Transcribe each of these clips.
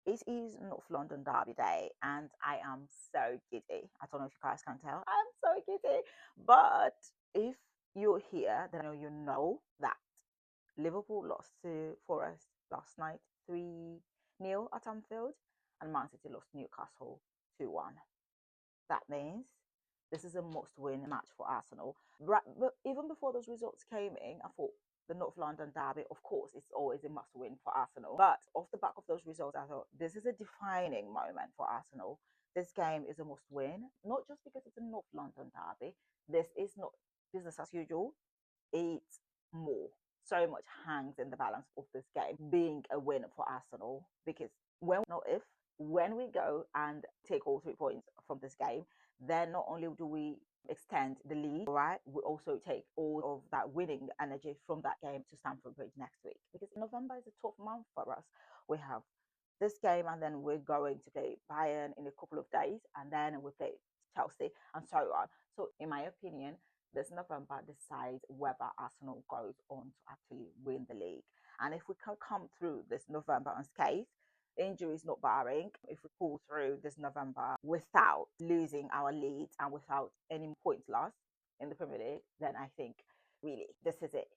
It is North London Derby Day, and I am so giddy. I don't know if you guys can tell. I'm so giddy. But if you're here, then I know you know that Liverpool lost to Forest last night 3-0 at Anfield, and Man City lost to Newcastle 2-1. That means this is a must-win match for Arsenal. Right, but even before those results came in, I thought the North London derby, of course, it's always a must-win for Arsenal. But off the back of those results, I thought this is a defining moment for Arsenal. This game is a must-win, not just because it's a North London derby. This is not business as usual. It's more. So much hangs in the balance of this game being a win for Arsenal because when not if when we go and take all 3 points from this game, then not only do we extend the lead, right, we also take all of that winning energy from that game to Stamford Bridge next week because November is a tough month for us. We have this game and then we're going to play Bayern in a couple of days and then we play Chelsea and so on. So in my opinion, this November decides whether Arsenal goes on to actually win the league. And if we can come through this November unscathed, injuries not barring, if we pull through this November without losing our leads and without any points lost in the Premier League, then I think really this is it.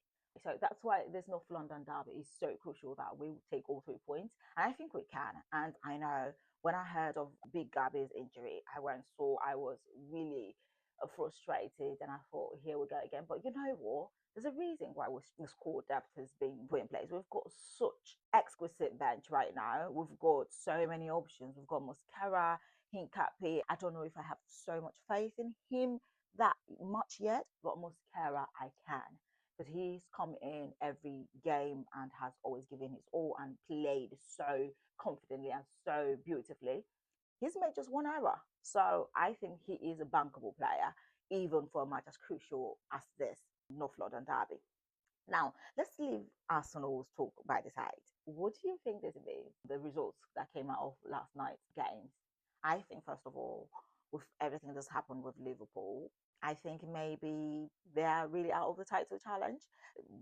So that's why this North London derby is so crucial that we take all 3 points. And I think we can. And I know when I heard of Big Gabby's injury, I went so I was really frustrated and I thought, here we go again. But you know what? There's a reason why the squad depth has been put in place. We've got such exquisite bench right now. We've got so many options. We've got Mosquera, Hincapi. I don't know if I have so much faith in him that much yet, but Mosquera I can. Because he's come in every game and has always given his all and played so confidently and so beautifully. He's made just one error. So I think he is a bankable player, even for a match as crucial as this North London derby. Now, let's leave Arsenal's talk by the side. What do you think this is the results that came out of last night's games? I think, first of all, with everything that's happened with Liverpool, I think maybe they are really out of the title challenge.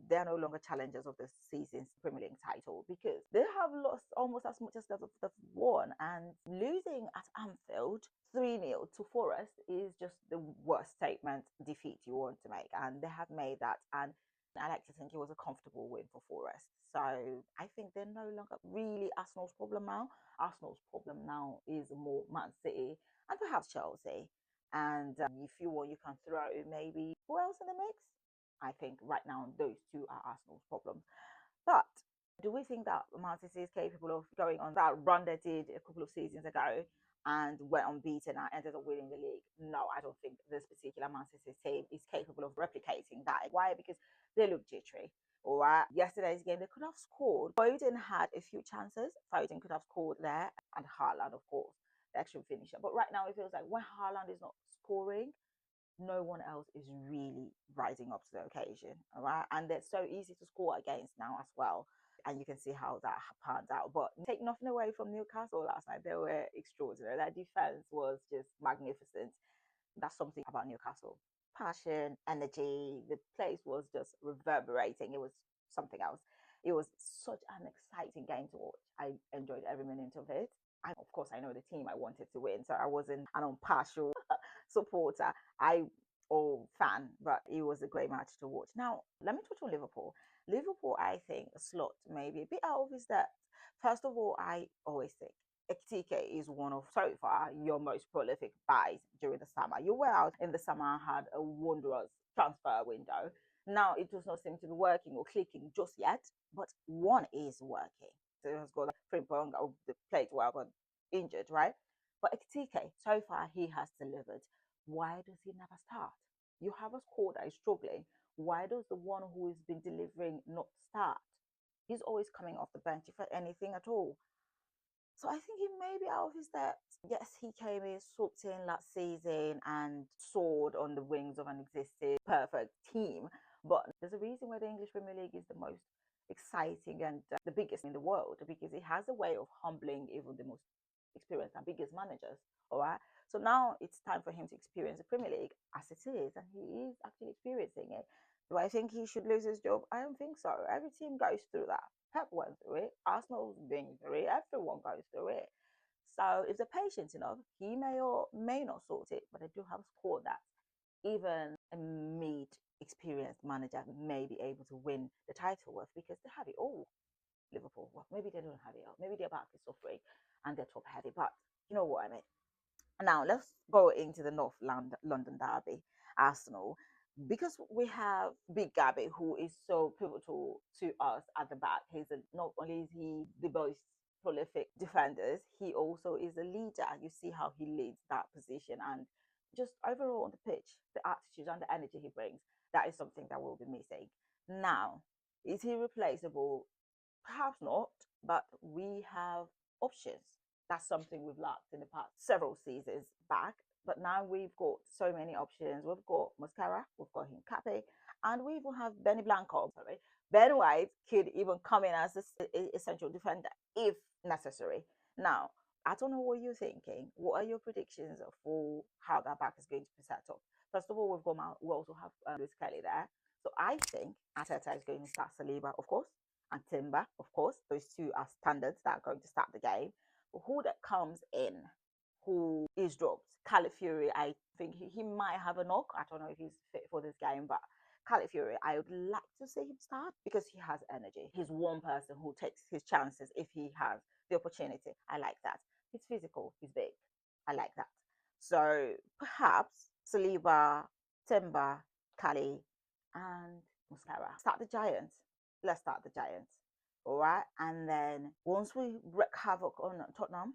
They are no longer challengers of this season's Premier League title because they have lost almost as much as they've won. And losing at Anfield 3-0 to Forest is just the worst statement defeat you want to make. And they have made that. And I like to think it was a comfortable win for Forest. So I think they're no longer really Arsenal's problem now. Arsenal's problem now is more Man City and perhaps Chelsea. And if you want, you can throw maybe who else in the mix? I think right now those two are Arsenal's problems. But do we think that Man City is capable of going on that run they did a couple of seasons ago and went unbeaten and ended up winning the league? No, I don't think this particular Man City team is capable of replicating that. Why? Because they look jittery. All right. Yesterday's game, they could have scored. Foden had a few chances. Foden could have scored there, and Haaland, of course, the extra finisher. But right now, it feels like when Haaland is not scoring, no one else is really rising up to the occasion. All right. And they're so easy to score against now as well. And you can see how that panned out. But take nothing away from Newcastle last night. They were extraordinary. Their defense was just magnificent. That's something about Newcastle. Passion, energy, the place was just reverberating. It was something else. It was such an exciting game to watch. I enjoyed every minute of it. Of course, I know the team I wanted to win, so I wasn't an impartial supporter. I or fan, but it was a great match to watch. Now, let me touch on Liverpool. Liverpool, I think, slot maybe a bit out of his depth. First of all, I always think Ekitike is one of so far your most prolific buys during the summer. You were out in the summer and had a wondrous transfer window. Now it does not seem to be working or clicking just yet, but one is working. So it has got Frimpong that played well but injured, right? But Ekitike, so far he has delivered. Why does he never start? You have a squad that is struggling. Why does the one who has been delivering not start? He's always coming off the bench, if anything at all. So I think he may be out of his depth. Yes, he came in, swooped in last season and soared on the wings of an existing perfect team. But there's a reason why the English Premier League is the most exciting and the biggest in the world because it has a way of humbling even the most experienced and biggest managers. All right. So now it's time for him to experience the Premier League as it is, and he is actually experiencing it. Do I think he should lose his job? I don't think so. Every team goes through that. Pep went through it. Arsenal's been through it. Everyone goes through it. So if the patient enough, he may or may not sort it, but I do have a squad that even a mid experienced manager may be able to win the title with because they have it all. Liverpool, well, maybe they don't have it all. Maybe their back is suffering and they're top heavy, but you know what I mean. Now let's go into the London derby, Arsenal, because we have Big Gabby, who is so pivotal to us at the back. Not only is he the most prolific defenders, he also is a leader. You see how he leads that position, and just overall on the pitch, the attitude and the energy he brings. That is something that will be missing. Now, is he replaceable? Perhaps not, but we have options. That's something we've lacked in the past several seasons back. But now we've got so many options. We've got Mascara, we've got Hincape, and we even have Benny Blanco. Sorry. Ben White could even come in as a central defender if necessary. Now, I don't know what you're thinking. What are your predictions for how that back is going to be set up? First of all, we also have Lewis Kelly there. So I think Ateta is going to start Saliba, of course, and Timber, of course. Those two are standards that are going to start the game. But who that comes in, who is dropped? Calafiori, I think he might have a knock. I don't know if he's fit for this game, but Calafiori, I would like to see him start because he has energy. He's one person who takes his chances if he has the opportunity. I like that. He's physical, he's big. I like that. So perhaps Saliba, Timber, Cali, and Muscara. Start the Giants. Let's start the Giants. All right. And then once we wreak havoc on Tottenham,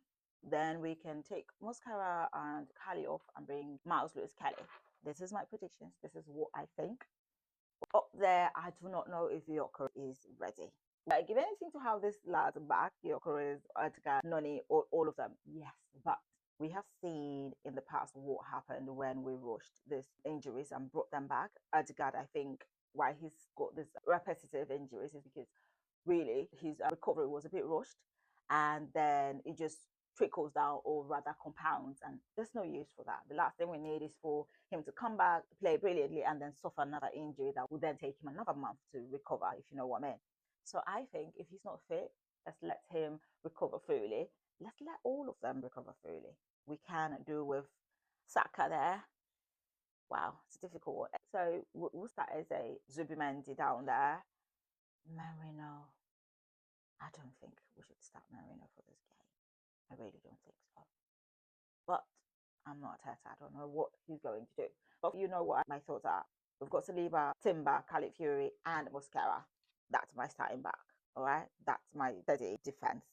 then we can take Muscara and Cali off and bring Miles Lewis Kelly. This is my predictions. This is what I think. Up there, I do not know if Yorker is ready. Like, if anything to have this lad back, Yorker is Edgar, Noni, all of them, yes. But we have seen in the past what happened when we rushed these injuries and brought them back. Edgar, I think, why he's got this repetitive injuries is because really his recovery was a bit rushed and then it just trickles down or rather compounds, and there's no use for that. The last thing we need is for him to come back, play brilliantly, and then suffer another injury that would then take him another month to recover, if you know what I mean. So I think if he's not fit, let's let him recover fully. Let's let all of them recover fully. We can do with Saka there. Wow, it's a difficult one. So we'll start as a Zubimendi down there. Marino. I don't think we should start Marino for this game. I really don't think so. But I'm not a Teta. I don't know what he's going to do. But you know what my thoughts are. We've got Saliba, Timber, Calafiori, and Mosquera. That's my starting back. All right. That's my steady defense.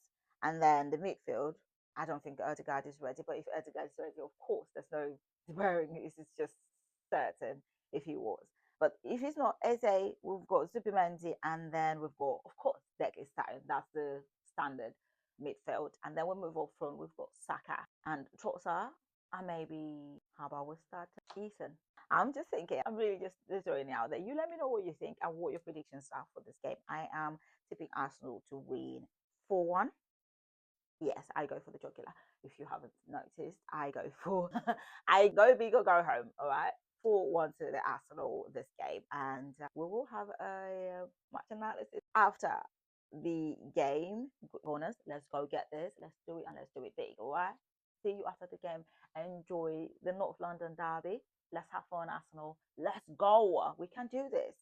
And then the midfield, I don't think Erdegaard is ready. But if Erdegaard is ready, of course, there's no debating. This is just certain if he was. But if he's not Eze, we've got Zubimendi, and then we've got, of course, Deck is starting. That's the standard midfield. And then we move up front, we've got Saka and Trotsar. And maybe, how about we start Ethan? I'm just thinking, I'm really just throwing it out there. You let me know what you think and what your predictions are for this game. I am tipping Arsenal to win 4-1. Yes, I go for the jugular. If you haven't noticed, I go for I go big or go home. All right, 4-1 to the Arsenal this game, and we will have a match analysis after the game. Good bonus. Let's go get this. Let's do it and let's do it big. All right. See you after the game. Enjoy the North London derby. Let's have fun, Arsenal. Let's go. We can do this.